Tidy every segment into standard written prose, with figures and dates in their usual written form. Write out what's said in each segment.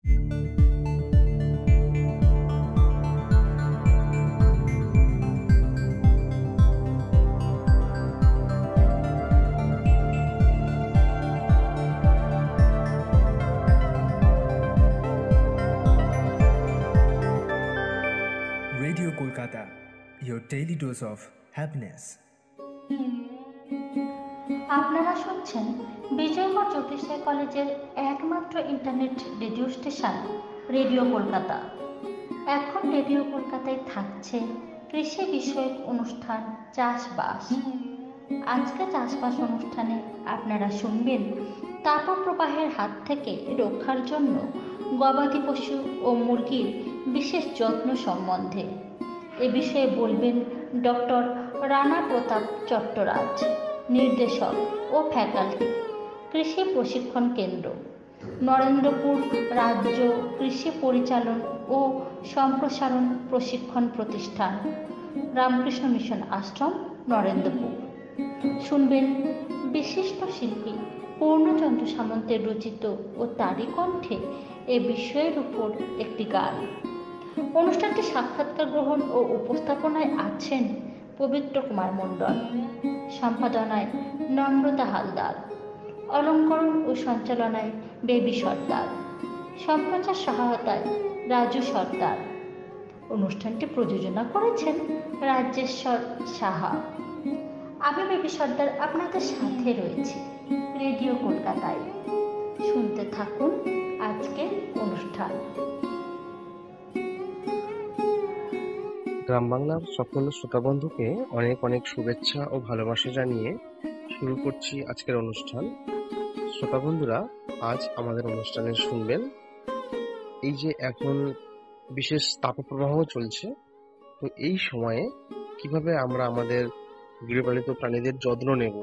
Radio Kolkata, your daily dose of happiness. আপনারা শুনছেন বিজয়গড় জ্যোতিষাই কলেজের একমাত্র internet radio station radio Kolkata. এখন রেডিও কলকাতায় থাকছে কৃষি বিষয়ক অনুষ্ঠান চাষবাস। আজকে চাষবাস অনুষ্ঠানে আপনারা শুনবেন তাপপ্রবাহের হাত থেকে রক্ষার জন্য গবাদি পশু ও মুরগির বিশেষ যত্ন সম্বন্ধে। এ বিষয়ে বলবেন ডক্টর রানা প্রতাপ চট্টরাজ, নির্দেশক ও ফ্যাকাল্টি, কৃষি প্রশিক্ষণ কেন্দ্র, নরেন্দ্রপুর রাজ্য কৃষি পরিচালন ও সম্প্রসারণ প্রশিক্ষণ প্রতিষ্ঠান, রামকৃষ্ণ মিশন আশ্রম, নরেন্দ্রপুর। শুনবেন বিশিষ্ট শিল্পী পূর্ণচন্দ্র সামন্তের রচিত ও তারই কণ্ঠে এ বিষয়ের উপর একটি গান। অনুষ্ঠানটি সাক্ষাৎকার গ্রহণ ও উপস্থাপনায় আছেন পবিত্র কুমার মণ্ডল, সম্পাদনায় নম্রতা হালদার, অলঙ্করণ ও সঞ্চালনায় বেবি সর্দার, সম্প্রচার সহায়তায় রাজু সর্দার। অনুষ্ঠানটি প্রযোজনা করেছেন রাজেশ্বর সাহা। আমি বেবি সর্দার আপনাদের সাথে রয়েছি রেডিও কলকাতায়। শুনতে থাকুন আজকের অনুষ্ঠান। গ্রাম বাংলার সকল শ্রোতাবন্ধুকে অনেক অনেক শুভেচ্ছা ও ভালোবাসা জানিয়ে শুরু করছি আজকের অনুষ্ঠান। শ্রোতাবন্ধুরা, আজ আমাদের অনুষ্ঠানে শুনবেন এই যে এখন বিশেষ তাপপ্রবাহ চলছে, তো এই সময়ে কিভাবে আমরা আমাদের গৃহপালিত প্রাণীদের যত্ন নেব,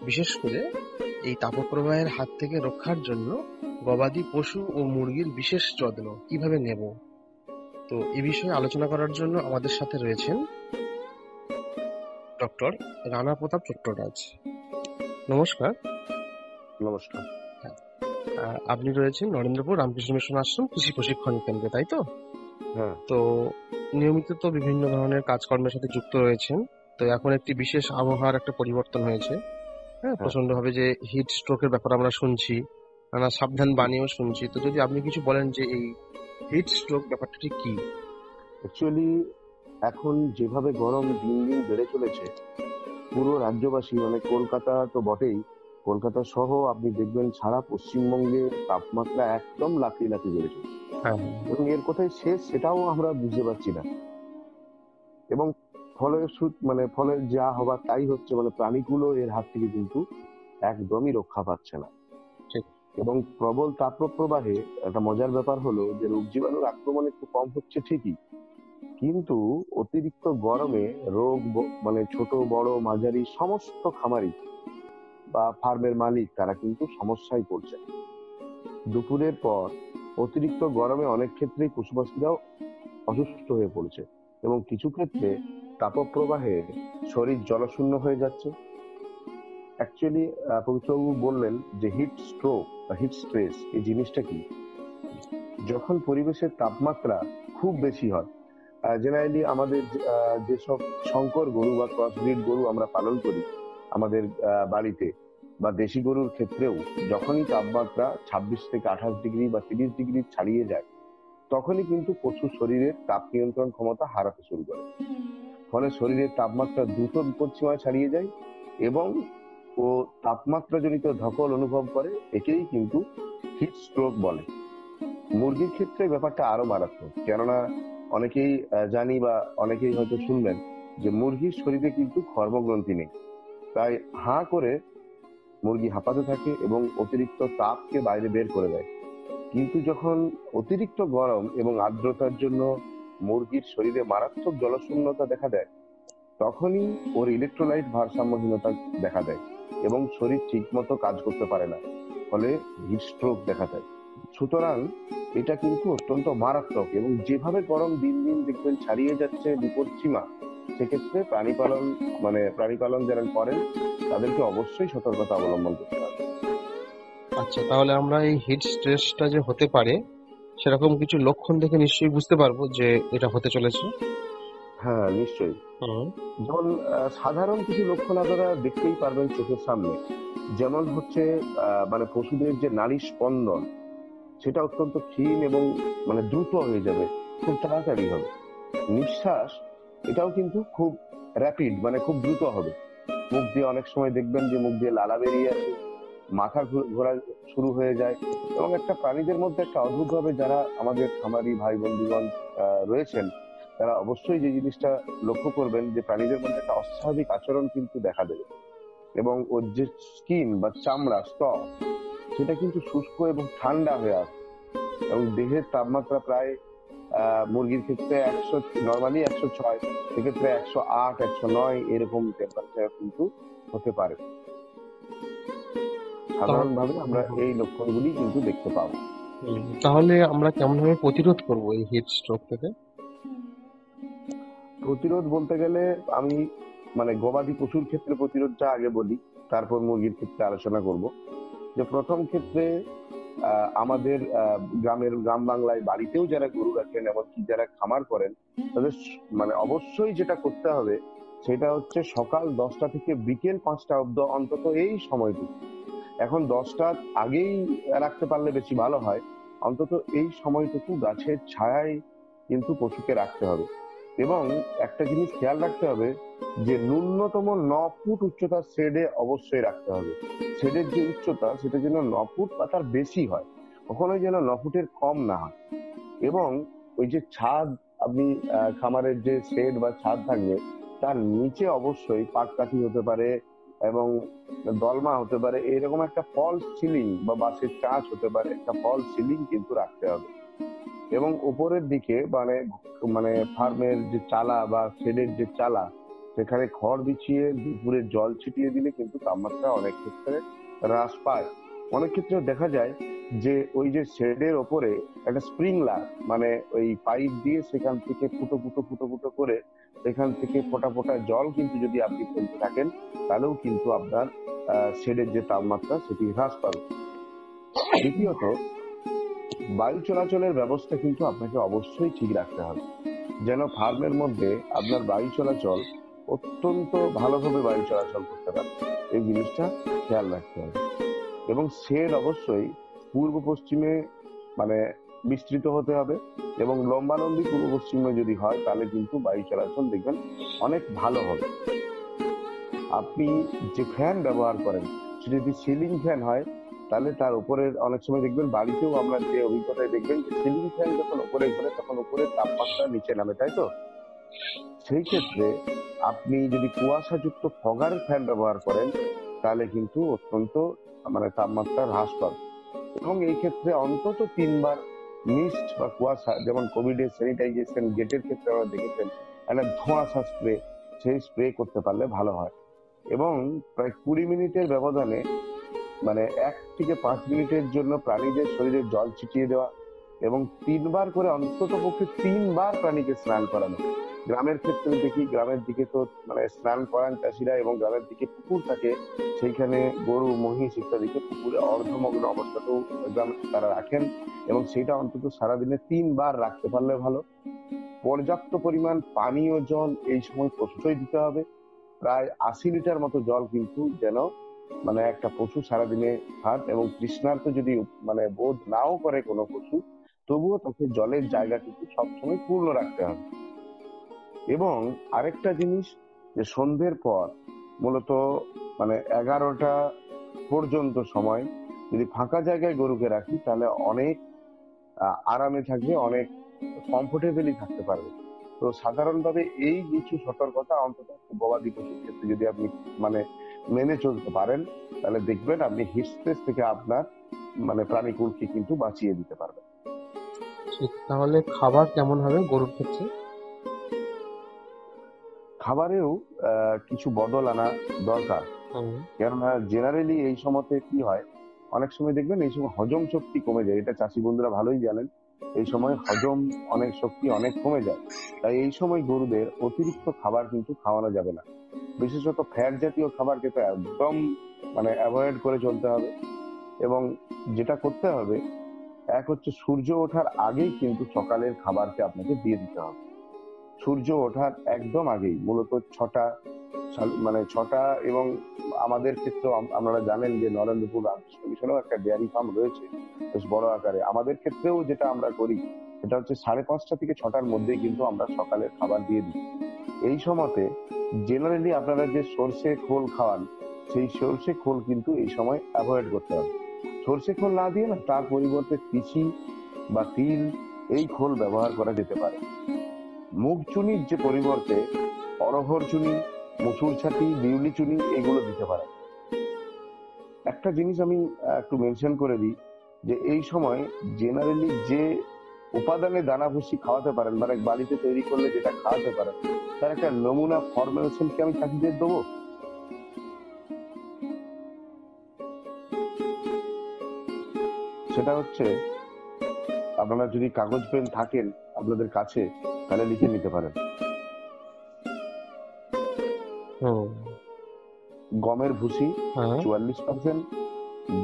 বিশেষ করে এই তাপপ্রবাহের হাত থেকে রক্ষার জন্য গবাদি পশু ও মুরগির বিশেষ যত্ন কিভাবে নেব। তো এ বিষয়ে আলোচনা করার জন্য আমাদের সাথে রয়েছেন ডক্টর রানা প্রতাপ চট্টরাজ। নমস্কার। নমস্কার। আপনি রয়েছেন নরেন্দ্রপুর রামকৃষ্ণ মিশন আশ্রম কৃষি প্রশিক্ষণ কেন্দ্রে, তাই তো? হ্যাঁ। তো নিয়মিত তো বিভিন্ন ধরনের কাজকর্মের সাথে যুক্ত রয়েছেন। তো এখন একটি বিশেষ আবহাওয়ার একটা পরিবর্তন হয়েছে, প্রচন্ড ভাবে যে হিট স্ট্রোকের ব্যাপার আমরা শুনছি, নানা সাবধান বাণীও শুনছি। তো যদি আপনি কিছু বলেন যে এই হিট স্ট্রোক ব্যাপারটা ঠিক কি? অ্যাকচুয়ালি এখন যেভাবে গরম দিন দিন বেড়ে চলেছে, পুরো রাজ্যবাসী মানে কলকাতা তো বটেই, কলকাতা সহ আপনি দেখবেন সারা পশ্চিমবঙ্গে তাপমাত্রা একদম লাফিয়ে লাফিয়ে বেড়ে চলেছে এবং এর কোথায় শেষ সেটাও আমরা বুঝতে পারছি না। এবং ফলে যা হবার তাই হচ্ছে, মানে প্রাণীগুলো এর হাত থেকে কিন্তু একদমই রক্ষা পাচ্ছে না। এবং প্রবল তাপপ্রবাহে একটা মজার ব্যাপার হলো যে রোগ জীবাণুর আক্রমণ একটু কম হচ্ছে ঠিকই, কিন্তু অতিরিক্ত গরমে রোগ মানে ছোট বড় মাঝারি সমস্ত খামারি বা ফার্মের মালিক তারা কিন্তু সমস্যায় পড়ছে। দুপুরের পর অতিরিক্ত গরমে অনেক ক্ষেত্রেই পশুপাখিরাও অসুস্থ হয়ে পড়ছে এবং কিছু ক্ষেত্রে তাপপ্রবাহে শরীর জলশূন্য হয়ে যাচ্ছে। অ্যাকচুয়ালি পবিত্রবাবু বললেন যে হিট স্ট্রোক বা হিট স্ট্রেস এই জিনিসটা কি। যখন পরিবেশের তাপমাত্রা খুব বেশি হয়, জেনারেলি আমাদের যেসব শঙ্কর গরু বা ক্রসব্রিড গরু আমরা পালন করি আমাদের বাড়িতে বা দেশি গরুর ক্ষেত্রেও, যখনই তাপমাত্রা 26 থেকে 28 ডিগ্রি বা 30 ডিগ্রি ছাড়িয়ে যায়, তখনই কিন্তু পশুর শরীরের তাপ নিয়ন্ত্রণ ক্ষমতা হারাতে শুরু করে। ফলে শরীরের তাপমাত্রা দ্রুত বিপদসীমায় ছাড়িয়ে যায় এবং ও তাপমাত্রাজনিত ধকল অনুভব করে। একেই কিন্তু হিট স্ট্রোক বলে। মুরগির ক্ষেত্রে ব্যাপারটা আরো মারাত্মক, কেননা অনেকেই জানি বা অনেকেই হয়তো শুনবেন যে মুরগির শরীরে কিন্তু কর্মগ্রন্থি নেই, তাই হাঁ করে মুরগি হাঁপাতে থাকে এবং অতিরিক্ত তাপকে বাইরে বের করে দেয়। কিন্তু যখন অতিরিক্ত গরম এবং আর্দ্রতার জন্য মুরগির শরীরে মারাত্মক জলশূন্যতা দেখা দেয়, তখনই ওর ইলেকট্রোলাইট ভারসাম্যহীনতা দেখা দেয় এবং শরীর ঠিক মতো কাজ করতে পারে না, ফলে হিট স্ট্রোক দেখা দেয়। সুতরাং এটা কিন্তু অত্যন্ত মারাত্মক এবং যেভাবে গরম দিন দিন দেখবেন ছাড়িয়ে যাচ্ছে বিপদসীমা, সেক্ষেত্রে প্রাণী পালন যারা করেন তাদেরকে অবশ্যই সতর্কতা অবলম্বন করতে হবে। আচ্ছা, তাহলে আমরা এই হিট স্ট্রেসটা যে হতে পারে সেরকম কিছু লক্ষণ দেখে নিশ্চয়ই বুঝতে পারবো যে এটা হতে চলেছে। হ্যাঁ, নিশ্চয়ই। হুম। যেমন সাধারণ কিছু লক্ষণ আপনারা দেখতেই পারবেন চোখের সামনে। যেমন হচ্ছে মানে পশুদের যে নাড়ি স্পন্দন, সেটা অত্যন্ত ক্ষীণ এবং মানে দ্রুত হয়ে যাবে, খুব তাড়াতাড়ি হবে। নিঃশ্বাস, এটাও কিন্তু খুব র্যাপিড, মানে খুব দ্রুত হবে। মুখ দিয়ে অনেক সময় দেখবেন যে মুখ দিয়ে লালা বেরিয়ে আসে, মাথা ঘোরা শুরু হয়ে যায়। এবং একটা প্রাণীদের মধ্যে একটা অদ্ভুত ভাবে, যারা আমাদের খামারি ভাই বন্ধুগণ রয়েছেন, তারা অবশ্যই যে জিনিসটা লক্ষ্য করবেন যে প্রাণীদের মধ্যে একটা অস্বাভাবিক আচরণ কিন্তু দেখা দেবে। এবং ওর যে স্কিন বা চামড়া স্তর, সেটা কিন্তু শুষ্ক এবং ঠান্ডা হয়ে আসে। এবং দেহের তাপমাত্রা প্রায় মুরগির ক্ষেত্রে নর্মালি 106, সেক্ষেত্রে 108, 109 এরকম টেম্পারেচার কিন্তু হতে পারে। সাধারণভাবে আমরা এই লক্ষণগুলি কিন্তু দেখতে পাবো। তাহলে আমরা কেমন ভাবে প্রতিরোধ করব এই হিট স্ট্রোক থেকে? প্রতিরোধ বলতে গেলে আমি মানে গবাদি পশুর ক্ষেত্রে প্রতিরোধটা আগে বলি, তারপর মুরগির ক্ষেত্রে আলোচনা করব। যে প্রথম ক্ষেত্রে আমাদের গ্রাম বাংলায় বাড়িতেও যারা গরু রাখেন, এমনকি যারা খামার করেন, তাদের মানে অবশ্যই যেটা করতে হবে সেটা হচ্ছে সকাল 10টা থেকে বিকেল 5টা অব্দি অন্তত এই সময়টুকু। এখন 10টার আগেই রাখতে পারলে বেশি ভালো হয়। অন্তত এই সময়টুকু গাছের ছায়ায় কিন্তু পশুকে রাখতে হবে। এবং একটা জিনিস খেয়াল রাখতে হবে যে ন্যূনতম 9 ফুট উচ্চতার শেডে অবশ্যই রাখতে হবে। শেডের যে উচ্চতা, সেটা যেন 9 ফুট বা তার বেশি হয়, কখনোই যেন 9 ফুটের কম না হয়। এবং ওই যে ছাদ, আপনি খামারের যে শেড বা ছাদ থাকবে, তার নিচে অবশ্যই পাটকাঠি হতে পারে এবং দলমা হতে পারে, এরকম একটা ফলস সিলিং বা বাঁশের চাঁচ হতে পারে, একটা ফলস সিলিং কিন্তু রাখতে হবে। এবং উপরের দিকে মানে মানে ফার্মের যে চালা বা শেডের যে চালা, সেখানে খড় বিছিয়ে দুপুরে জল ছিটিয়ে দিলে কিন্তু তাপমাত্রা অনেক ক্ষেত্রে হ্রাস পায়। অনেক ক্ষেত্রে দেখা যায় যে ওই যে শেডের ওপরে একটা স্প্রিংলার, মানে ওই পাইপ দিয়ে সেখান থেকে ফুটো ফুটো ফুটো ফুটো করে সেখান থেকে ফোঁটা ফোঁটা জল কিন্তু যদি আপনি ফেলতে থাকেন, তাহলেও কিন্তু আপনার শেডের যে তাপমাত্রা সেটি হ্রাস পাবে। দ্বিতীয়ত, বায়ু চলাচলের ব্যবস্থা কিন্তু আপনাকে অবশ্যই ঠিক রাখতে হবে, যেন ফার্মের মধ্যে আপনার বায়ু চলাচল অত্যন্ত ভালোভাবে বায়ু চলাচল করতে পারে। এই জিনিসটা খেয়াল রাখতে হবে। এবং শেড অবশ্যই পূর্ব পশ্চিমে মানে বিস্তৃত হতে হবে। এবং লম্বালম্বি পূর্ব পশ্চিমে যদি হয়, তাহলে কিন্তু বায়ু চলাচল দেখবেন অনেক ভালো হবে। আপনি যে ফ্যান ব্যবহার করেন, সেটা যদি সিলিং ফ্যান হয়, তাহলে তার উপরের অনেক সময় দেখবেন বাড়িতেও আমরা যে অভিজ্ঞতায় দেখবেন যে সিলিং ফ্যান যখন উপরে ঘোরে তখন উপরের তাপমাত্রা নিচে নামে, তাই তো? সেই ক্ষেত্রে আপনি যদি কুয়াশাযুক্ত ফগার ফ্যান ব্যবহার করেন, তাহলে কিন্তু অত্যন্ত মানে তাপমাত্রা হ্রাস পাবে। এবং এই ক্ষেত্রে অন্তত 3বার মিস্ট বা কুয়াশা, যেমন কোভিডের স্যানিটাইজেশন গেটের ক্ষেত্রে আমরা দেখেছেন একটা ধোঁয়াশা স্প্রে, সেই স্প্রে করতে পারলে ভালো হয়। এবং প্রায় 20 মিনিটের ব্যবধানে মানে 1 থেকে 5 মিনিটের জন্য প্রাণীদের শরীরে জল ছিটিয়ে দেওয়া এবং 3বার করে, অন্তত পক্ষে 3বার প্রাণীকে স্নান করানো। গ্রামের ক্ষেত্রে দেখি, গ্রামের দিকে তো মানে স্নান করান চাষিরা, এবং গ্রামের দিকে পুকুর থাকে, সেইখানে গরু মহিষ ইত্যাদিকে পুকুরে অর্ধমগ্ন অবস্থাতেও তারা রাখেন। এবং সেটা অন্তত সারাদিনে 3বার রাখতে পারলে ভালো। পর্যাপ্ত পরিমাণ পানীয় জল এই সময় প্রশ্রয় দিতে হবে। প্রায় 80 লিটার মতো জল কিন্তু যেন মানে একটা পশু সারাদিনে খান। এবং তৃষ্ণার্ত যদি মানে বোধ নাও করে কোনো পশু, তবুও তাকে জলের জায়গা কিন্তু সবসময় পূর্ণ রাখতে হবে। এবং আরেকটা জিনিস, যে সন্ধ্যের পর মূলত মানে 11টা পর্যন্ত সময় যদি ফাঁকা জায়গায় গরুকে রাখি, তাহলে অনেক আরামে থাকবে, অনেক কমফোর্টেবলি থাকতে পারবে। তো সাধারণভাবে এই কিছু সতর্কতা অন্তত গবাদি পশুর ক্ষেত্রে যদি আপনি মানে মেনে চলতে পারেন, তাহলে দেখবেন আপনি হিট স্ট্রেস থেকে আপনার মানে প্রাণীকুলকে কিন্তু বাঁচিয়ে দিতে পারবেন। ঠিক, তাহলে খাবার কেমন হবে গরুর ক্ষেত্রে? খাবারেও কিছু বদল আনা দরকার। কেননা জেনারেলি এই সময়তে কি হয়, অনেক সময় দেখবেন এই সময় হজম শক্তি কমে যায়, এটা চাষি বন্ধুরা ভালোই জানেন। এই সময় হজম অনেক শক্তি অনেক কমে যায়। তাই এই সময় গরুদের অতিরিক্ত খাবার কিন্তু খাওয়ানো যাবে না। বিশেষত ফ্যাট জাতীয় খাবার খেতে একদম মানে অ্যাভয়েড করে চলতে হবে। এবং যেটা করতে হবে, এক হচ্ছে সূর্য ওঠার আগেই কিন্তু সকালের খাবারকে আপনাকে দিয়ে দিতে হবে। সূর্য ওঠার একদম আগেই, মূলত 6টা, মানে 6টা। এবং আমাদের ক্ষেত্রেও আপনারা জানেন যে নরেন্দ্রপুর রামকৃষ্ণ মিশনেও একটা ডেয়ারি ফার্ম রয়েছে বেশ বড় আকারে। আমাদের ক্ষেত্রেও যেটা আমরা করি সেটা হচ্ছে 5:30 থেকে 6টার মধ্যেই কিন্তু আমরা সকালের খাবার দিয়ে দিই। এই সময়তে জেনারেলি আপনারা যে সর্ষে খোল খাওয়ান, সেই সর্ষে খোল কিন্তু এই সময় অ্যাভয়েড করতে হবে। সর্ষে খোল না দিয়ে না, তার পরিবর্তে তিসি বা তিল এই খোল ব্যবহার করা যেতে পারে। মুগ চুনির যে পরিবর্তে অরহর চুনি, মসুর ছাটি, বিউলি চুনি এগুলো দিতে পারে। একটা জিনিস আমি একটু মেনশন করে দিই, যে এই সময় জেনারেলি যে উপাদানে দানা ভুসি খাওয়াতে পারেন, মানে বাড়িতে তৈরি করলে যেটা খাওয়াতে পারেন, তার একটা নমুনা ফরমেশন কি আমি চাষিদের দেবো? সেটা হচ্ছে, আপনারা যদি কাগজ পেন থাকেন আপনাদের কাছে, তাহলে লিখে নিতে পারেন। হুম। গমের ভুসি হ্যাঁ। 44%,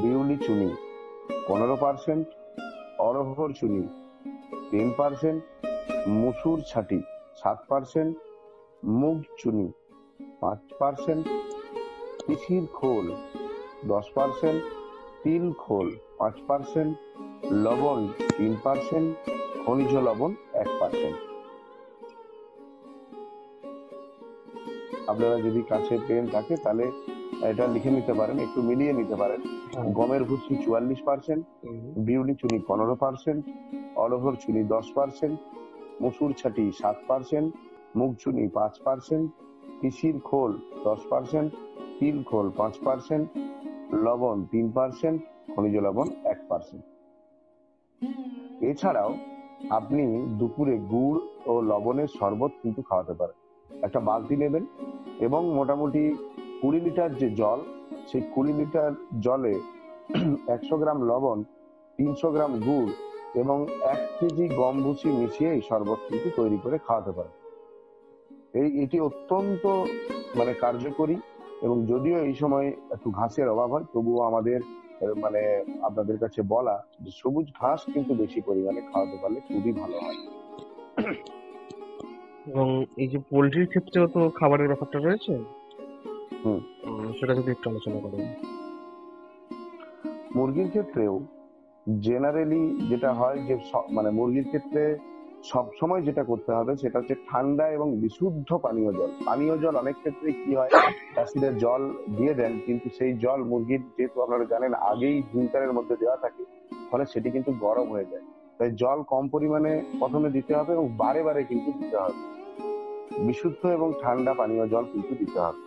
বিউলি চুনি 15%, অরহর চুনি 10%, মসুর ছাটি 7%, মুগ চুনি 5%, তিসির খোল 10%, তিল খোল 5%, লবণ 3%, খনিজ লবণ 1%। আপনারা যদি কাছে পেন থাকে তাহলে এটা লিখে নিতে পারেন, একটু মিলিয়ে নিতে পারেন। হ্যাঁ। গমের ভুসি 44%, হুম। বিউলি চুনি 15%, অরহর চুনি 10%, মসুর ছাটি 7%, মুগ চুনি 5%, তিসির খোল 10%, তিল খোল 5%, লবণ 3%, খনিজ লবণ 1%। এছাড়াও আপনি দুপুরে গুড় ও লবণের শরবত কিন্তু খাওয়াতে পারেন। একটা বালতি নেবেন এবং মোটামুটি 20 লিটার যে জল, সেই 20 লিটার জলে 100 গ্রাম লবণ, 300 গ্রাম গুড় এবং 1 কেজি গম ভুসি মিশিয়ে এই শরবত কিন্তু তৈরি করে খাওয়াতে পারেন। এটি অত্যন্ত মানে কার্যকরী, এবং যদিও এই সময় একটু ঘাসের অভাব হয়, তবুও আমাদের মানে আপনাদের কাছে বলা যে সবুজ ঘাস কিন্তু বেশি পরিমাণে খাওয়াতে পারলে খুবই ভালো হয়। এবং এই যে পোল্ট্রির ক্ষেত্রেও তো খাবারের ব্যাপারটা রয়েছে, হুম। সেটা যদি একটু আলোচনা করেন। মুরগির ক্ষেত্রেও জেনারেলি যেটা হয় যে মানে মুরগির ক্ষেত্রে সব সময় যেটা করতে হবে সেটা হচ্ছে ঠান্ডা এবং বিশুদ্ধ পানীয় জল। পানীয় জল অনেক ক্ষেত্রে কি হয়, চাষিরা জল দিয়ে দেন, কিন্তু সেই জল মুরগির, যেহেতু আপনারা জানেন আগেই ফিল্টারের মধ্যে দেওয়া থাকে, ফলে সেটি কিন্তু গরম হয়ে যায়। তাই জল কম পরিমাণে প্রথমে দিতে হবে এবং বারে বারে কিন্তু দিতে হবে। বিশুদ্ধ এবং ঠান্ডা পানীয় জল কিন্তু দিতে হবে।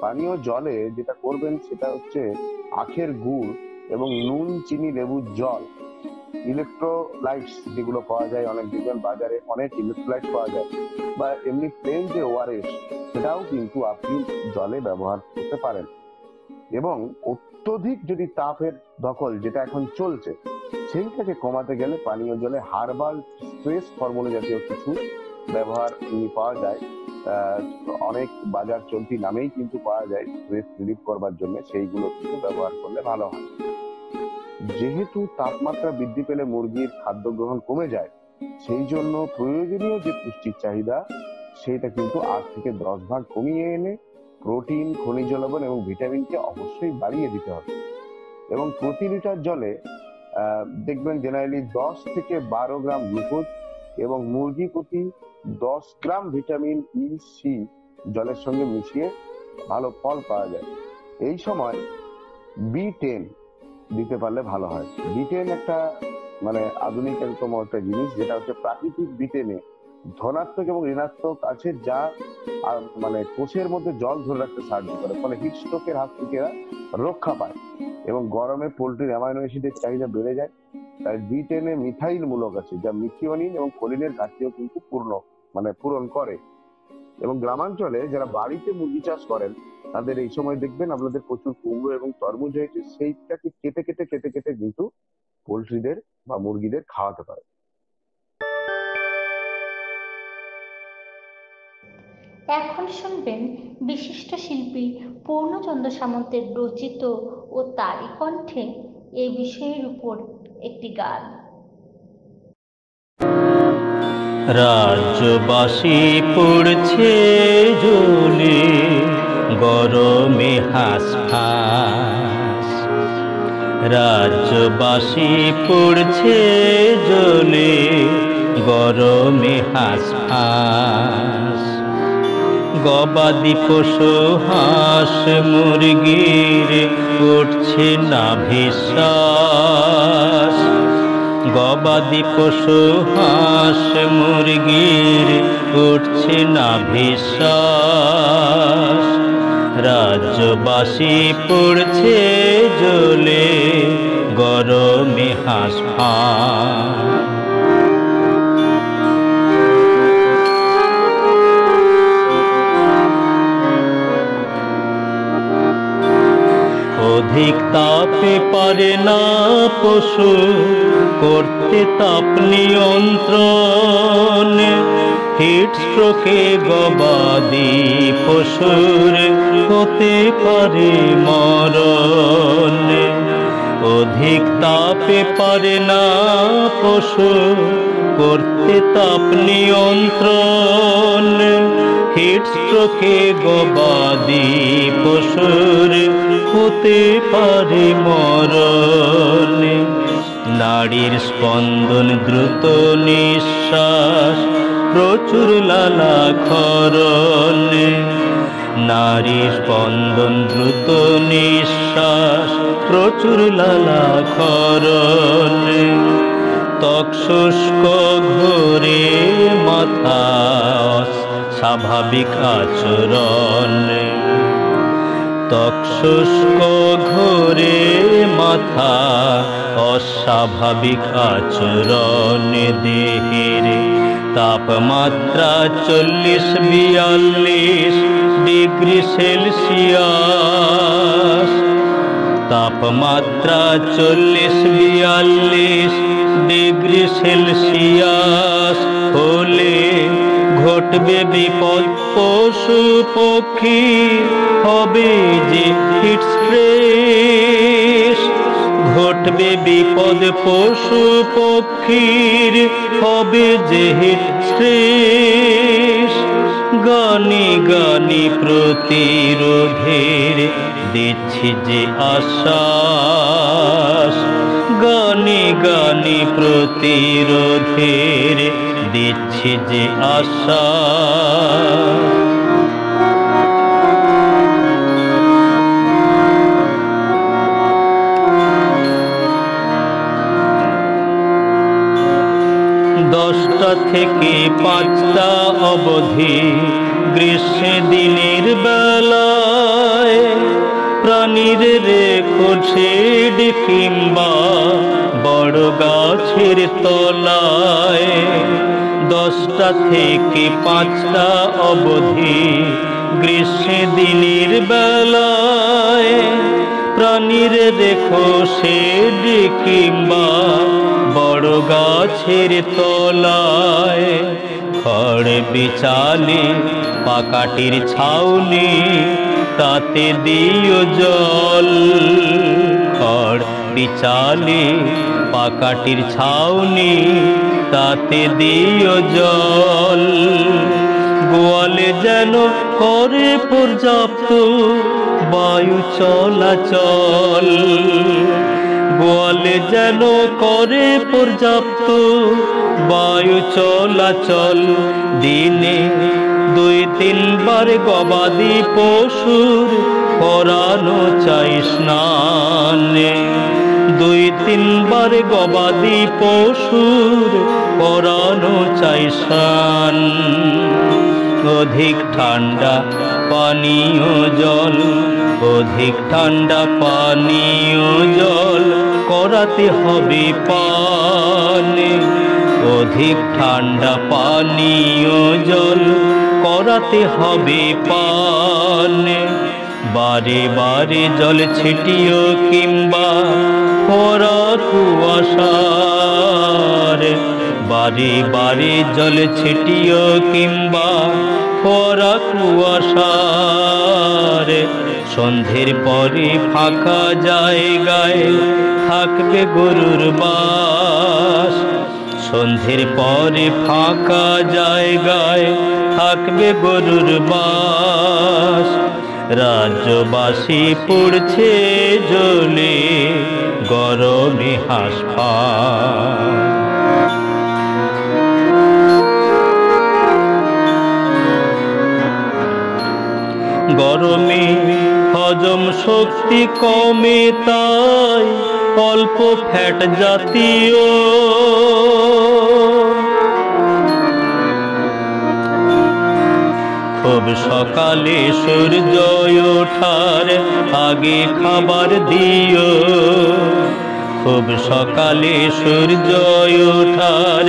পানীয় জলে যেটা করবেন সেটা হচ্ছে আখের গুড় এবং নুন, চিনি, লেবুর জল, ইলেকট্রোলাইটস যেগুলো পাওয়া যায়, অনেক দেখবেন বাজারে অনেক ইলেকট্রোলাইটস পাওয়া যায়, বা এমনি প্লেন যে ওআরএস, সেটাও কিন্তু আপনি জলে ব্যবহার করতে পারেন। এবং অত্যধিক যদি তাপের দখল যেটা এখন চলছে, সেইটাকে কমাতে গেলে পানীয় জলে হার্বাল স্ট্রেস হরমোন জাতীয় কিছু ব্যবহার পাওয়া যায়। অনেক বাজার চলতি নামেই কিন্তু পাওয়া যায় স্ট্রেস রিলিফ করবার জন্য, সেইগুলো কিন্তু ব্যবহার করলে ভালো হয়। যেহেতু তাপমাত্রা বৃদ্ধি পেলে মুরগির খাদ্য গ্রহণ কমে যায়, সেই জন্য প্রয়োজনীয় যে পুষ্টির চাহিদা সেটা কিন্তু 8 থেকে 10 ভাগ কমিয়ে এনে প্রোটিন, খনিজ লবণ এবং ভিটামিনকে অবশ্যই বাড়িয়ে দিতে হবে। এবং প্রতি লিটার জলে দেখবেন জেনারেলি 10 থেকে 12 গ্রাম গ্লুকোজ এবং মুরগি প্রতি 10 গ্রাম ভিটামিন ই/সি জলের সঙ্গে মিশিয়ে ভালো ফল পাওয়া যায়। এই সময় B10 দিতে পারলে ভালো হয়। B10 একটা মানে আধুনিকতম একটা জিনিস, যেটা হচ্ছে প্রাকৃতিক B10-এ ধনাত্মক এবং ঋণাত্মক আছে, যা মানে কোষের মধ্যে জল ধরে রাখতে সাহায্য করে, ফলে হিট স্ট্রোকের হাত থেকে এরা রক্ষা পায়। এবং গরমে পোল্ট্রির অ্যামাইনো অ্যাসিডের চাহিদা বেড়ে যায়, তাই B10-এ মিথাইল মূলক আছে, যা মিথিওনিন এবং কোলিনের ঘাটতিও কিন্তু পূরণ করে। এবং গ্রামাঞ্চলে যারা বাড়িতে মুরগি চাষ করেন, তাদের এই সময় দেখবেন আপনাদের প্রচুর কুমড়ো এবং তরমুজ হয়েছে, সেইটাকে কেটে কেটে কিন্তু পোল্ট্রিদের বা মুরগিদের খাওয়াতে পারে। এখন শুনবেন বিশিষ্ট শিল্পী পূর্ণচন্দ্র সামন্তের রচিত ও তারই কণ্ঠে এই বিষয়ের উপর একটি গান। রাজ্যবাসী পড়ছে জ্বলে গরমে হাঁসফাঁস। রাজ্যবাসী পড়ছে জ্বলে গরমে হাঁসফাঁস। গবাদি পশু হাঁস মুরগির উঠছে না বিশ্বাস। গবাদি পশু হাঁস মুরগির উঠছে না বিশ্বাস। রাজ্যবাসী পড়ছে জ্বলে গরমে হাঁসফাঁস। অধিক তাপে পারে না পশু করতে তাপ নিয়ন্ত্রণ। হিট স্ট্রোকে গবাদি পশুর হতে পারে মরণ। অধিক তাপে পারে না পশু করতে তাপ নিয়ন্ত্রণ। হিট স্ট্রোকে গবাদি পশুর হতে পারে মরণ। নাড়ির স্পন্দন দ্রুত নিঃশ্বাস প্রচুর লালাক্ষরণ। নারীর স্পন্দন দ্রুত নিঃশ্বাস প্রচুর লালাক্ষরণ। ত্বক শুষ্ক ঘোরে মাথা স্বাভাবিক আচরণ। ত্বক শুষ্ক ঘোরে মাথা অস্বাভাবিক আচরণ। দেহের তাপমাত্রা 40-42 ডিগ্রি সেলসিয়াস। তাপমাত্রা 40-42 ডিগ্রি সেলসিয়াস হলে ঘটবে বিপদ। পশু পক্ষী হবে যে হিট স্ট্রেস। ঘটবে বিপদ পশু পক্ষীর হবে যে হিট স্ট্রেস। গানে গানে প্রতিরোধের দিচ্ছি যে আশ্বাস। গানে গানে প্রতিরোধের দিচ্ছি যে আশ্বাস। দশটা থেকে 5টা অবধি গ্রীষ্মে দিনের বেলায় প্রাণীর রেখো শেড কিংবা বড় গাছের তলায়। 10টা থেকে 5টা অবধি গ্রীষ্মে দিনের বেলায় প্রাণীর রেখো শেড কিংবা বড় গাছের তলায়। খড় বিছালে পাকাটির ছাউনি তাতে দিও জল। খড় বিছালে পাকাটির ছাউনি তাতে দিও জল। গোয়ালে যেন করে পর্যাপ্ত বায়ু চলাচল। গোয়ালে যেন করে পর্যাপ্ত বায়ু চলাচল। দিনে 2-3 বার গবাদি পশুর করানো চাই স্নান। 2-3 বার গবাদি পশুর করানো চাই স্নান। অধিক ঠান্ডা পানীয় জল, অধিক ঠান্ডা পানীয় জল করাতে হবে পান। অধিক ঠান্ডা পানীয় জল করাতে হবে পান। বারে বারে জল ছিটিও কিংবা খরা কুয়াশার। বারে বারে জল ছিটিও কিংবা খরা কুয়াশার। সন্ধ্যের পরে ফাঁকা জায়গায় থাকবে গরুর বাস। সন্ধ্যের পরে ফাঁকা জায়গায় থাকবে গরুর বাস, রাজ্যবাসী পড়ছে জ্বলে গরমে হাঁসফাঁস। গরমে হজম শক্তি কমে, তাই অল্প ফ্যাট জাতীয় খুব সকালে সূর্য ওঠার আগে খাবার দিও, খুব সকালে সূর্য ওঠার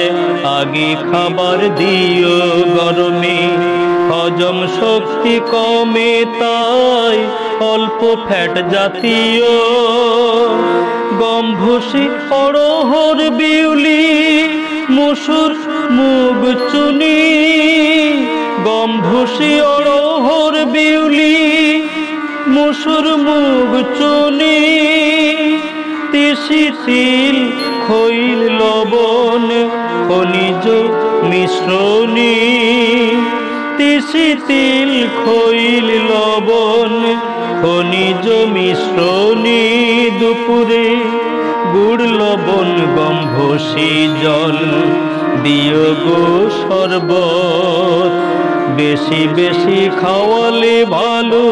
আগে খাবার দিও। গরমে হজম শক্তি কমে, তাই অল্প ফ্যাট জাতীয় গম, ভুসি, অড়হর, বিউলি, মসুর, মুগ, চুনি, গম, ভুসি, অড়হর, বিউলি, মসুর, মুগ, চুনি, তিসি, তিল, খৈল, লবণ, খনিজ মিশ্রণী, তিসি, তিল, খৈল, লবণ, খনিজ মিশ্রণী। দুপুরে গুড়, লবণ, গম, ভুসি, জল দিও গো শরবত, বেশি বেশি খাওয়ালে ভালো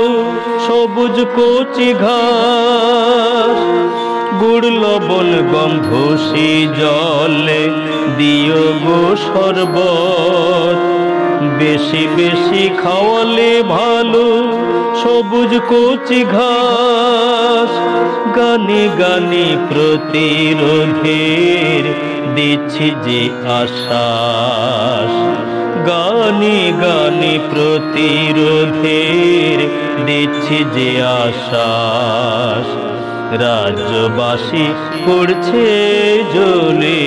সবুজ কচি ঘাস। গুড়, লবণ, গম, ভুসি, জল দিও গো শরবত, বেশি বেশি খাওয়ালে ভালো সবুজ কচি ঘাস। গানে গানে প্রতিরোধের দিচ্ছি যে আশ্বাস, গানে গানে প্রতিরোধের দিচ্ছি যে আশ্বাস। রাজ্যবাসী পড়ছে জ্বলে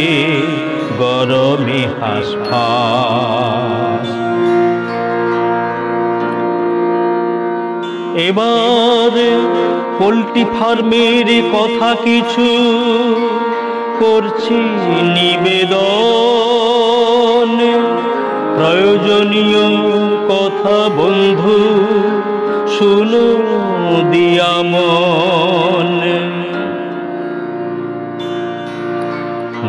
গরমে হাঁসফাঁস। এবার পোল্ট্রি ফার্মের কথা কিছু করছি নিবেদন, প্রয়োজনীয় কথা বন্ধু শুনো দিয়া মন।